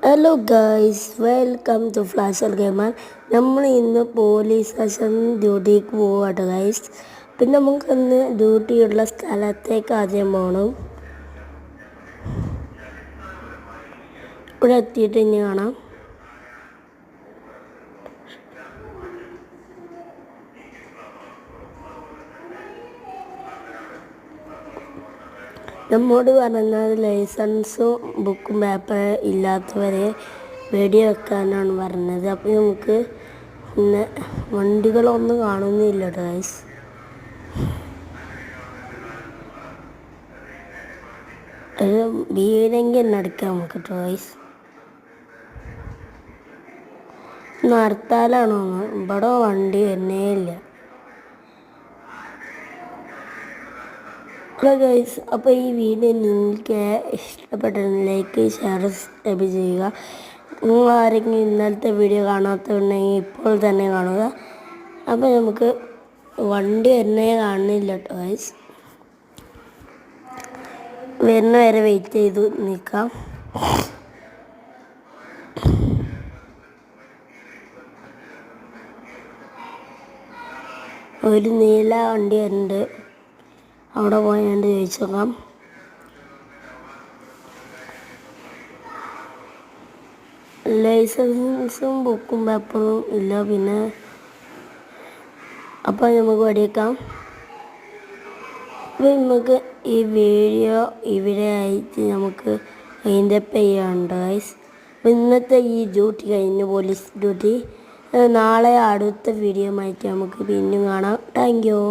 Hello guys, welcome to Flasher Gamer. നമ്മൾ ഇന്ന് police station ഡ്യൂട്ടിക്ക് പോവാട്ടോ ഗൈസ്. പിന്നെ നമുക്കിന്ന് ഡ്യൂട്ടിയുള്ള സ്ഥലത്തേക്ക് ആദ്യം പോകണം. ഇവിടെ എത്തിയിട്ട് ഇനി കാണാം. നമ്മോട് പറഞ്ഞത് ലൈസൻസും ബുക്കും പേപ്പറും ഇല്ലാത്തവരെ വെടി വെക്കാനാണ് പറഞ്ഞത്. അപ്പോൾ നമുക്ക് പിന്നെ വണ്ടികളൊന്നും കാണുന്നില്ല ഗൈസ്. ഒരു ബീരങ്കി തന്നെ അടിക്കാം നമുക്ക് ഗൈസ്. നടത്താലാണോ? ഇവിടെ വണ്ടി വരുന്നേ ഇല്ല. ഹലോ ഗൈസ്, അപ്പോൾ ഈ വീഡിയോ നിങ്ങൾക്ക് ഇഷ്ടപ്പെട്ടെങ്കിൽ ലൈക്ക്, ഷെയർ, സബ്സ്ക്രൈബ് ചെയ്യുക. നിങ്ങൾ ആരെങ്കിലും ഇന്നലത്തെ വീഡിയോ കാണാത്തുണ്ടെങ്കിൽ ഇപ്പോൾ തന്നെ കാണുക. അപ്പോൾ നമുക്ക് വണ്ടി വരുന്നേ കാണുന്നില്ല കേട്ടോ ഗൈസ്. വരുന്ന വരെ വെയിറ്റ് ചെയ്ത് നിൽക്കാം. ഒരു നീല വണ്ടി ഉണ്ട്, അവിടെ പോയാണ്ട് ചോദിച്ചു നോക്കാം. ലൈസൻസും ബുക്കും പേപ്പറും ഇല്ല. പിന്നെ അപ്പോൾ നമുക്ക് വെടിയേക്കാം. അപ്പോൾ നമുക്ക് ഈ വീഡിയോ ഇവിടെ ആയിട്ട് നമുക്ക് അതിൻ്റെ ചെയ്യാനുണ്ട് ഗൈസ്. അപ്പോൾ ഇന്നത്തെ ഈ ഡ്യൂട്ടി കഴിഞ്ഞു, പോലീസ് ഡ്യൂട്ടി. നാളെ അടുത്ത വീഡിയോ ആയിട്ട് നമുക്ക് പിന്നെയും കാണാം. Thank you.